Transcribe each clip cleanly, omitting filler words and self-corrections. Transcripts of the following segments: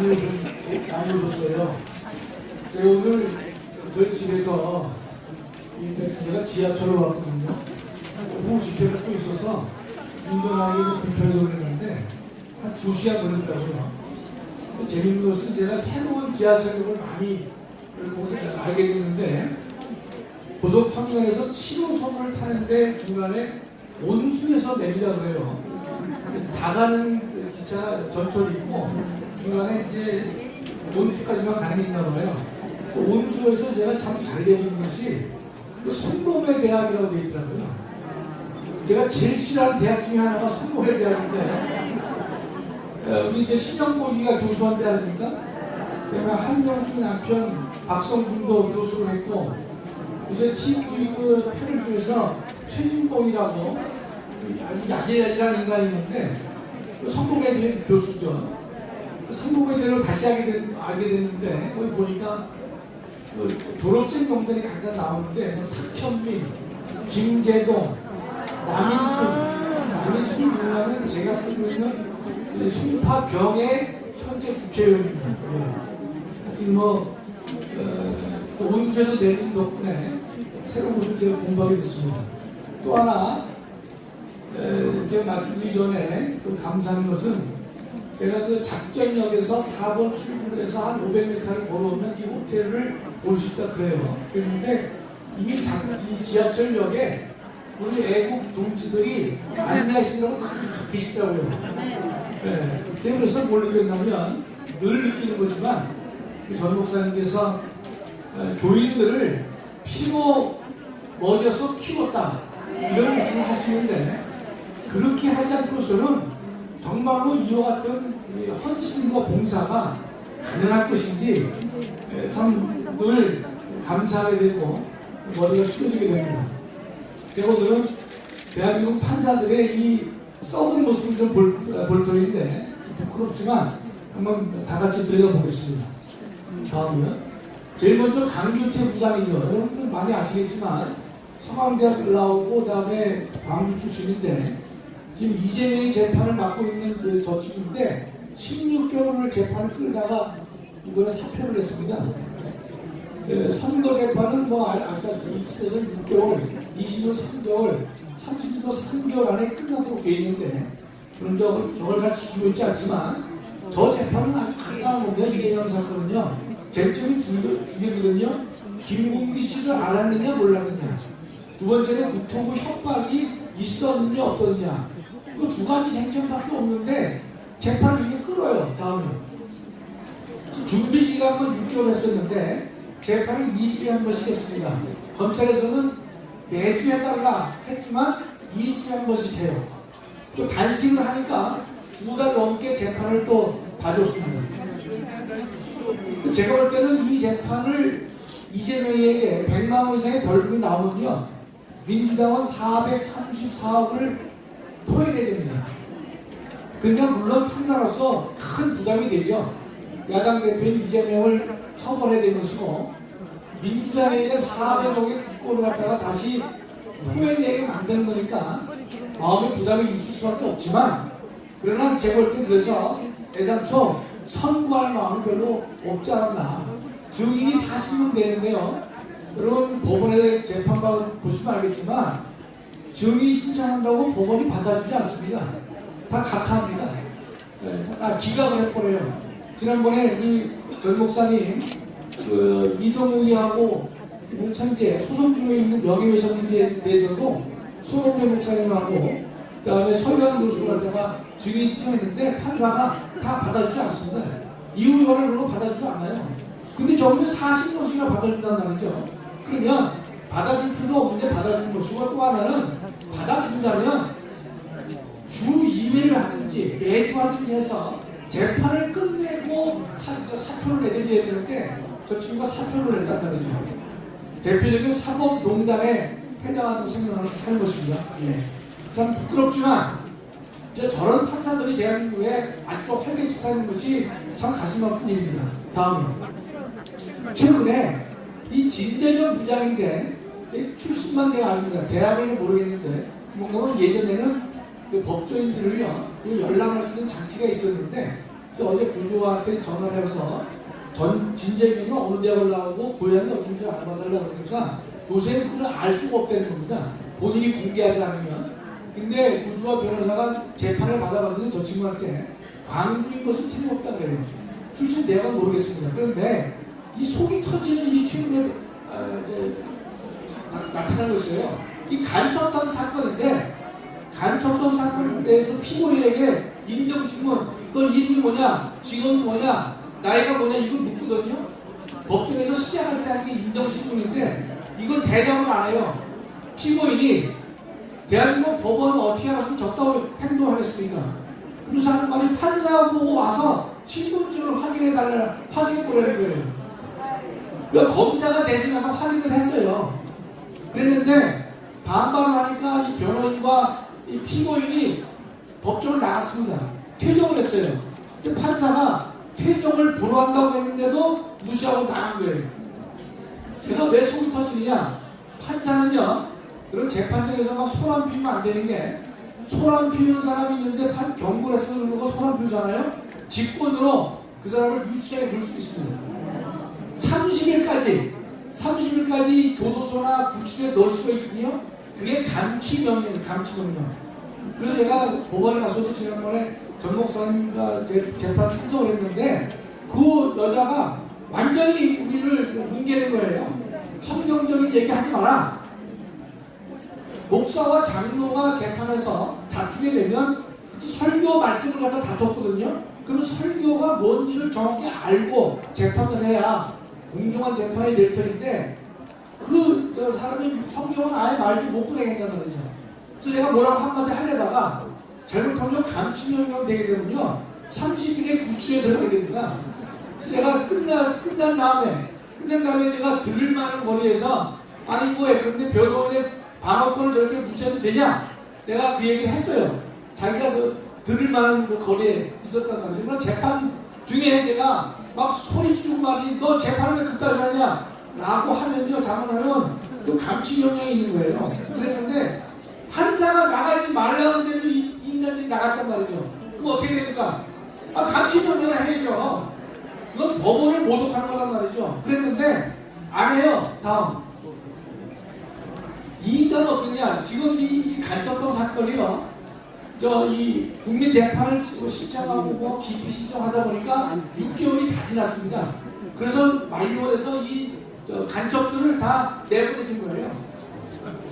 많이 오셨어요. 제가 오늘 저희 집에서 제가 지하철로 왔거든요. 오후 집회가 또 있어서 운전하기도 불편해서 그랬는데 한 2시간 걸렸다고요. 재밌는 것은 제가 새로운 지하철역을 많이 알게 됐는데 고속터미널에서 7호선을 타는데 중간에 온수에서 내리라고 해요. 다 가는 기차 전철이 있고 중간에 이제 온수까지만 가는 게 있나 봐요. 온수에서 제가 참 잘 내리는 것이 손놈의 대학이라고 되어 있더라고요. 제가 제일 싫어하는 대학 중에 하나가 손놈의 대학인데 우리 이제 신영복이가 교수한 데 아닙니까? 그러면 한명숙 남편 박성준도 교수를 했고 이제 TV 그 패널 중에서 최진봉이라고 아주 야질야질한 인간이 있는데 성공에 대한 교수죠. 성공에 대해서 다시 알게 됐는데 거기 보니까 졸업생 놈들이 간단 나오는데 탁현민, 김재동, 남인순이 누구냐면 제가 살고 있는 송파병의 현재 국회의원입니다. 하여튼 온수에서 내린 덕분에 새로운 것을 제가 공부하게 됐습니다. 또 하나 제가 말씀드리기 전에 감사하는 것은 제가 그 작전역에서 4번 출구를 해서 한 500m를 걸어오면 이 호텔을 올 수 있다 그래요. 그런데 이미 지하철역에 우리 애국 동지들이 안내하시느라고 다 계시더라고요. 제가 그래서 뭘 느꼈냐면 늘 느끼는 거지만 전 목사님께서 교인들을 피로 먹여서 키웠다 이런 말씀을 하시는데 그렇게 하지 않고서는 정말로 이와 같은 헌신과 봉사가 가능할 것인지 참 늘 감사하게 되고 머리가 숙여지게 됩니다. 제가 오늘은 대한민국 판사들의 이 썩은 모습을 좀 볼 터인데 부끄럽지만 한번 다 같이 들여다보겠습니다. 다음이요. 제일 먼저 강규태 부장이죠. 여러분들 많이 아시겠지만 성황대학 나오고 그다음에 광주 출신인데 지금 이재명이 재판을 맡고 있는 저 친구인데 16개월을 재판을 끌다가 이번에 사표를 냈습니다. 선거 재판은 아시다시피 1심에서는 6개월, 2심은 3개월, 3심도 3개월 안에 끝나도록 되어 있는데 그런 저걸 잘 지키고 있지 않지만 저 재판은 아주 간단한 겁니다. 이재명 사건은요. 쟁점이 두 개거든요. 김공기 씨를 알았느냐 몰랐느냐. 두 번째는 국토부 협박이 있었느냐 없었느냐. 그 두 가지 쟁점밖에 없는데 재판을 이렇게 끌어요. 다음에 준비 기간은 6개월 했었는데 재판을 2주에 한 번씩 했습니다. 검찰에서는 매주 해달라 했지만 2주에 한 번씩 해요. 또 단식을 하니까 2달 넘게 재판을 또 봐줬습니다. 제가 볼 때는 이 재판을 이재명에게 100만 원 이상의 벌금이 나오면요 민주당은 434억을 토해내야 됩니다. 그러니까 물론 판사로서 큰 부담이 되죠. 야당 대표인 이재명을 처벌해야 되는 것이고 민주당에게 400억의 국고를 갖다가 다시 토해내게 만드는 거니까 마음의 부담이 있을 수밖에 없지만 그러나 제가 볼 때 그래서 애당초 선고할 마음이 별로 없지 않았나. 증인이 40명 되는데요. 여러분 법원에 재판 보시면 알겠지만 증인 신청한다고 법원이 받아주지 않습니다. 다 각하합니다. 기각을 해버려요. 지난번에 우리 전 목사님 이동욱이하고 현재 소송 중에 있는 명예훼손 문제에 대해서도 손흥민 목사님하고 그다음에 서유한 교수를 갖다가 증인 신청했는데 판사가 다 받아주지 않습니다. 이후 이거를 별로 받아주지 않아요. 근데 저분은 40명씩이나 받아준단 말이죠. 그러면 받아줄 필요도 없는데 받아준 것이고 또 하나는 받아준다면 주 2회를 하든지 매주 하든지 해서 재판을 끝내고 사표를 내든지 해야 되는데 저 친구가 사표를 냈단 말이죠. 대표적인 사법농단에 해당한다고 생각하는 것입니다. 참 부끄럽지만 이제 저런 판사들이 대한민국에 아직도 활개치하는 것이 참 가슴 아픈 일입니다. 다음에 최근에 이 진재정 부장인데 출신만 제가 압니다. 대학을 모르겠는데 뭔가 예전에는 그 법조인들을요 연락할 수 있는 장치가 있었는데 어제 구주한테 전화를 해서 진재균이 어느 대학을 나오고 고향이 어딘지 알아봐달라고 그러니까 요새는 그걸 알 수가 없다는 겁니다. 본인이 공개하지 않으면. 근데 구주와 변호사가 재판을 받아봤는데 저 친구한테 광주인 것은 틀림없다 그래요. 출신 대학은 모르겠습니다. 그런데 이 속이 터지는 일이 최근에 나타난 것이에요. 이 간첩단 사건인데 간첩단 사건에 대해서 피고인에게 인정신문, 너 이름이 뭐냐, 직업이 뭐냐, 나이가 뭐냐 이걸 묻거든요. 법정에서 시작할 때 하는 게 인정신문인데 이걸 대답을 안 해요. 피고인이 대한민국 법원은 어떻게 알았으면 적다고 행동을 하겠습니까? 그래서 하는 말이 판사 보고 와서 신분증을 확인해 보라는 거예요. 그러니까 검사가 대신 가서 확인을 했어요. 그랬는데 반발을 하니까 이 변호인과 이 피고인이 법정을 나갔습니다. 퇴정을 했어요. 근데 판사가 퇴정을 불허한다고 했는데도 무시하고 나간 거예요. 제가 왜 속이 터지느냐? 판사는요, 그런 재판장에서 막 소란 피우면 안 되는 게, 소란 피우는 사람이 있는데 경고를 했으면 그러고 소란 피우잖아요? 직권으로 그 사람을 유치하게 둘 수 있습니다. 30일까지 교도소나 구치소에 넣을 수가 있거든요. 그게 감치명령이에요. 감치명령. 그래서 제가 법원에 가서도 지난번에 전 목사님과 재판 참석을 했는데 그 여자가 완전히 우리를 뭉개는 거예요. 성경적인 얘기 하지 마라. 목사와 장로가 재판에서 다투게 되면 설교 말씀을 갖다 다퉜거든요. 그럼 설교가 뭔지를 정확히 알고 재판을 해야 공정한 재판이 될 터인데 그 사람이 성경은 아예 말도 못 꺼내겠다는 거죠. 그래서 제가 뭐라고 한마디 하려다가 잘못하면 감치명령 되게 되면요 30일에 구치소에 들어가게 됩니다. 그래서 제가 끝난 다음에 제가 들을 만한 거리에서 아니 뭐해 그런데 변호인의 방어권을 저렇게 무시해도 되냐? 내가 그 얘기를 했어요. 자기가 들을 만한 그 거리에 있었단 말이에요. 그러나 재판 중에 제가 막 소리 지르고 말이지 너 재판을 왜 그따위 하냐? 라고 하면요 장관은 좀 감치명령이 있는 거예요. 그랬는데 판사가 나가지 말라는데도 이 인간들이 나갔단 말이죠. 그럼 어떻게 됩니까? 감치명령을 해야죠. 이건 법원을 모독하는 거란 말이죠. 그랬는데 안 해요. 다음 이 인간은 어떠냐? 지금 이 간첩동 사건이요. 이 국민 재판을 신청하고 뭐 기피 신청하다 보니까 6개월이 다 지났습니다. 그래서 만료해서 이 간첩들을 다 내보내준 거예요.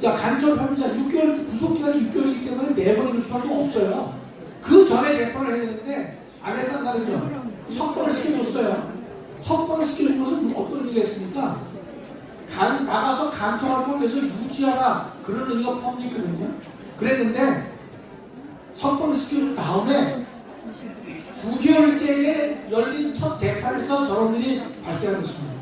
자, 간첩 혐의자 6개월 구속기간이 6개월이기 때문에 내보내줄 수밖에 없어요. 그 전에 재판을 해야 되는데 안 했단 말이죠. 석방을 시켜줬어요. 석방을 시켜준 것은 어떤 의미겠습니까? 나가서 간첩 활동에서 유지하라 그런 의미가 포함되어 있거든요. 그랬는데 석방시켜준 다음에 9개월째에 열린 첫 재판에서 저런 일이 발생한 것입니다.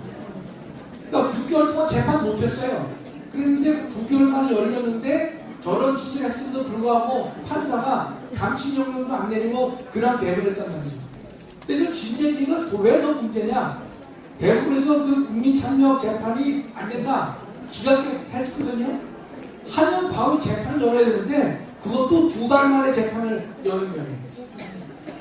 그러니까 6개월 동안 재판 못했어요. 그랬는데 9개월 만에 열렸는데 저런 짓을 했음에도 불구하고 판사가 감치명령도 안 내리고 그냥 내버렸단 말이죠. 근데 그 진재기가 왜 더 문제냐? 대부분에서 그 국민참여 재판이 안 된다. 기각했거든요. 하면 바로 재판을 열어야 되는데 그것도 2달 만에 재판을 여는 거예요.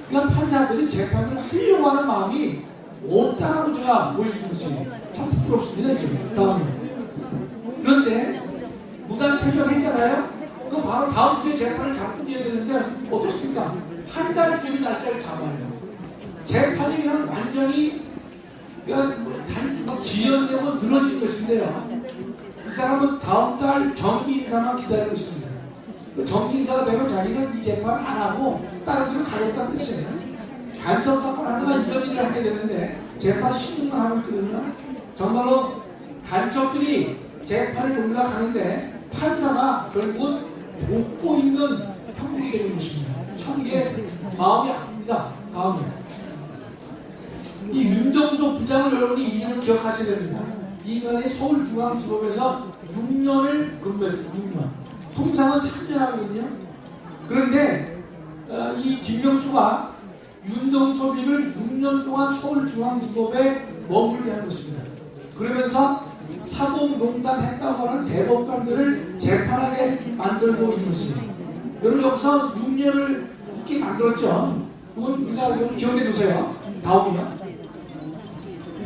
그러니까 판사들이 재판을 하려고 하는 마음이 없다라고 제가 보여주는 것이 참 부끄럽습니다. 이게 다음에. 그런데 무단 퇴정했잖아요. 그 바로 다음 주에 재판을 잡고 줘야 되는데 어떻습니까? 한 달 뒤에 날짜를 잡아요. 재판이 그냥 완전히 그냥 단순히 막 지연되고 늘어진 것인데요. 이 사람은 다음 달 정기 인사만 기다리고 있습니다. 그 정기 인사가 되면 자기는 이 재판 안 하고 다른 데로 가겠다는 뜻이에요. 간첩 사건 하다가 이런 일을 하게 되는데 재판 10분만 하고 있거든요. 정말로 간첩들이 재판을 농락하는데 판사가 결국은 돕고 있는 형국이 되는 것입니다. 참 이게 마음이 아픕니다. 다음에 이 윤정수 부장을 여러분이 이름을 기억하셔야 됩니다. 이 인간이 서울중앙지법에서 6년을 근무했습니다. 6년. 통상은 3년 하거든요. 그런데 이 김명수가 윤정섭이를 6년 동안 서울중앙지법에 머물게 한 것입니다. 그러면서 사법농단 했다고 하는 대법관들을 재판하게 만들고 있는 것입니다. 여러분 여기서 6년을 있게 만들었죠. 이건 우리가 기억해 두세요. 다음이요.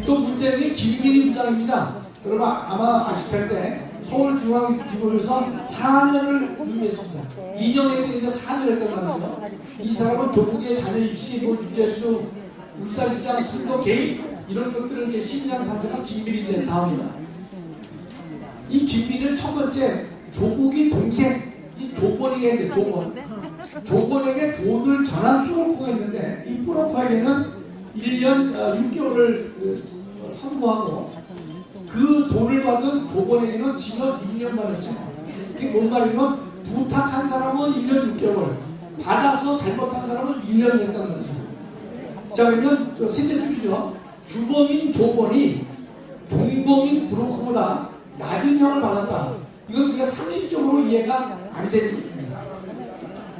또 문제는 게 김민희 부장입니다. 여러분 아마 아실 텐데 서울중앙지법에서 4년을 유임했습니다. 2년 했는데 4년 했단 말이죠. 이 사람은 조국의 자녀 입시, 유재수, 울산시장 선거 개입 이런 것들을 이제 심리하는 판사가 김민희인데 다음이요. 이 김민희는 첫 번째 조국이 동생 이 조건이가 있는데 조건에게 돈을 전한 뿌로커가 있는데 이 뿌로커에게는 1년 6개월을 선고하고 그 돈을 받은 조건에게는 징역 6년 받았어요. 이게 뭔 말이면 부탁한 사람은 1년 6개월 받아서 잘못한 사람은 1년 했다는 거죠. 자 그러면 셋째 줄이죠. 주범인 조건이 종범인 브로커보다 낮은 형을 받았다. 이건 우리가 상식적으로 이해가 안 되는 것입니다.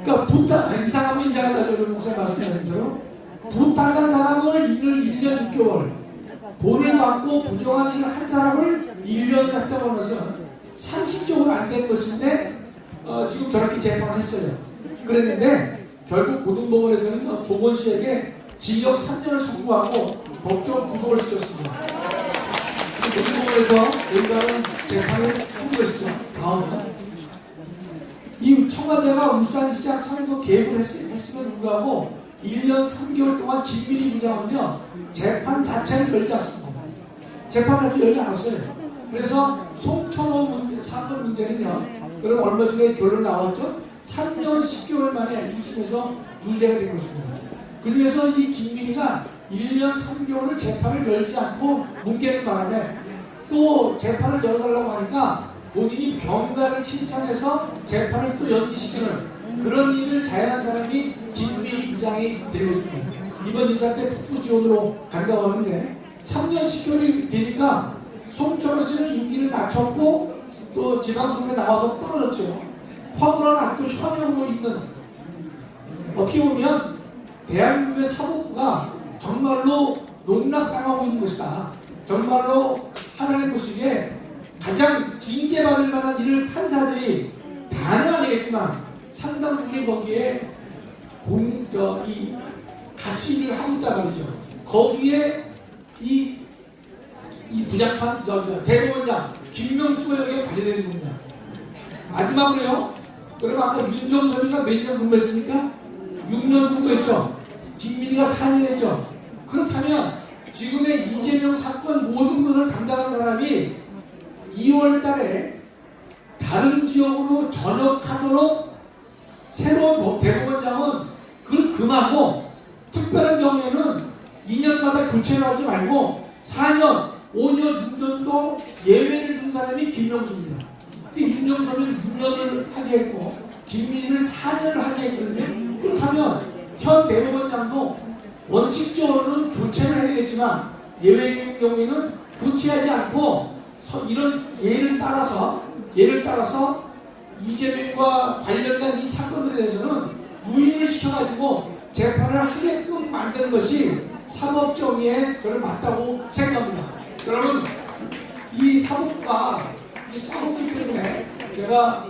그러니까 이상하면 이상하다. 저는 목사님 말씀하신 대로 부탁한 사람을 1년 6개월 돈을 받고 부정한 일을 한 사람을 1년 했다고 하는 것은 상식적으로 안 되는 것인데 지금 저렇게 재판을 했어요. 그랬는데 결국 고등법원에서는 조건 씨에게 징역 3년을 선고하고 법정 구속을 시켰습니다. 고등법원에서 일단은 재판을 한 것이죠. 다음은 이 청와대가 울산시장 선거 개입을 했음에도 불구하고 1년 3개월 동안 김민희 부장은요 재판 자체를 열지 않습니다. 재판 자체를 열지 않았어요. 그래서 송철호 사건 문제는요 그럼 얼마 전에 결론 나왔죠. 3년 10개월 만에 2심에서 유죄가 된 것입니다. 그 중에서 이 김민희가 1년 3개월을 재판을 열지 않고 뭉개는 바람에 또 재판을 열어달라고 하니까 본인이 병가를 신청해서 재판을 또 연기시키는 그런 일을 자행한 사람이 김민희 부장이 되고 있습니다. 이번 이사 때 북부지원으로 간다고 하는데 3년 10개월이 되니까 송철호 씨는 임기를 마쳤고 또 지방선거에 나와서 떨어졌죠. 황운하는 아직도 현역으로 있는 어떻게 보면 대한민국의 사법부가 정말로 농락당하고 있는 것이다. 정말로 하나님 보시기에 가장 징계받을 만한 일을 판사들이 다는 아니겠지만 상당 부분이 거기에 이 같이 일을 하고 있단 말이죠. 거기에 이 부장판 대법원장 김명수가 여기에 관여되는 겁니다. 마지막으로요. 그럼 아까 윤정선이가 몇 년 근무했습니까? 6년 근무했죠. 김민희가 4년 했죠. 그렇다면 지금의 이재명 사건 모든 것을 담당한 사람이 2월 달에 다른 지역으로 전역하도록 새로운 대법원장은 그걸 금하고 특별한 경우에는 2년마다 교체를 하지 말고 4년, 5년, 6년도 예외를 둔 사람이 김명수입니다. 윤정선을 6년을 하게 했고 김민희를 4년을 하게 했거든요. 그렇다면 현 대법원장도 원칙적으로는 교체를 해야 되겠지만 예외적인 경우에는 교체하지 않고 이런 예를 따라서 이재명과 관련된 이 사건들에 대해서는 유인을 시켜가지고 재판을 하게끔 만드는 것이 사법정의에 저는 맞다고 생각합니다. 여러분 이 사법부가 싸웠기 때문에 제가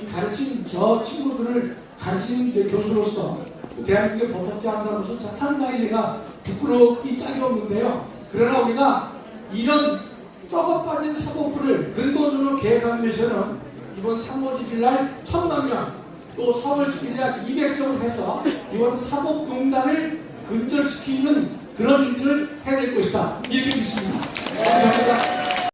가르친 저 친구들을 가르친 교수로서 또 대한민국의 법학자 한 사람으로서 상당히 제가 부끄럽기 짝이 없는데요. 그러나 우리가 이런 썩어빠진 사법부를 근본적으로 계획하기 위해서는 이번 3월 1일 날 1000만 명, 또 3월 11일 날 200석을 해서 이번 사법농단을 근절시키는 그런 일들을 해낼 것이다. 이렇게 믿습니다.